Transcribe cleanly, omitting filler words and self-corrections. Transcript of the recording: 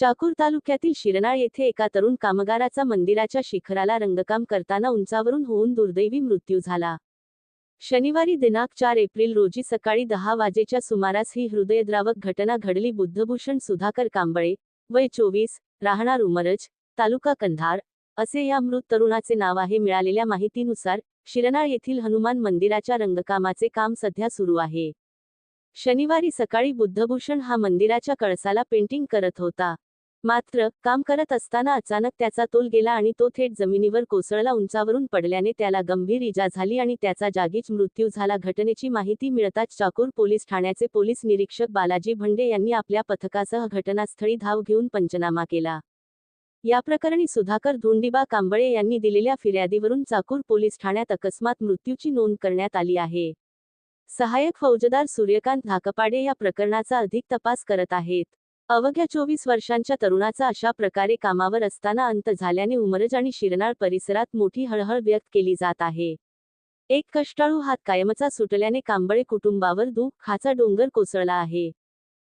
चाकूर तालुक्यातील शिरनाळ येथे एका तरुण कामगाराचा मंदिराच्या शिखराला रंगकाम करताना उंचावरून होऊन दुर्दैवी मृत्यू झाला. शनिवारी दिनांक 4 एप्रिल रोजी सकाळी 10 वाजेच्या सुमारास ही हृदयद्रावक घटना घडली. बुद्धभूषण सुधाकर कांबळे, वय 24, राहणार उमरज, तालुका कंधार, असे या मृत तरुणाचे नाव आहे. मिळालेल्या माहितीनुसार शिरनाळ येथील हनुमान मंदिराच्या रंगकामाचे काम सध्या सुरू आहे. शनिवारी सकाळी बुद्धभूषण हा मंदिराच्या कळसाला पेंटिंग करत होता. मात्र काम करत असताना अचानक त्याचा तोल गेला आणि तो थेट जमिनीवर कोसळला. उंचावरून पडल्याने त्याला गंभीर इजा झाली आणि त्याचा जागीच मृत्यू झाला. घटनेची माहिती मिळताच चाकूर पोलीस ठाण्याचे पोलीस निरीक्षक बालाजी भंडे यांनी आपल्या पथकासह घटनास्थळी धाव घेऊन पंचनामा केला. या प्रकरणी सुधाकर धोंडीबा कांबळे यांनी दिलेल्या फिर्यादीवरून चाकूर पोलीस ठाण्यात अकस्मात मृत्यूची नोंद करण्यात आली आहे. सहाय्यक फौजदार सूर्यकांत धाकपाडे या प्रकरणाचा अधिक तपास करत आहेत. अवघ्या 24 वर्षांच्या तरुणाचा अशा प्रकारे कामावर असताना अंत झाल्याने उमरज आणि शिरनाळ परिसरात मोठी हळहळ व्यक्त केली जात आहे. एक कष्टाळू हात कायमचा सुटल्याने कांबळे कुटुंबावर दुःखाचा डोंगर कोसळला आहे.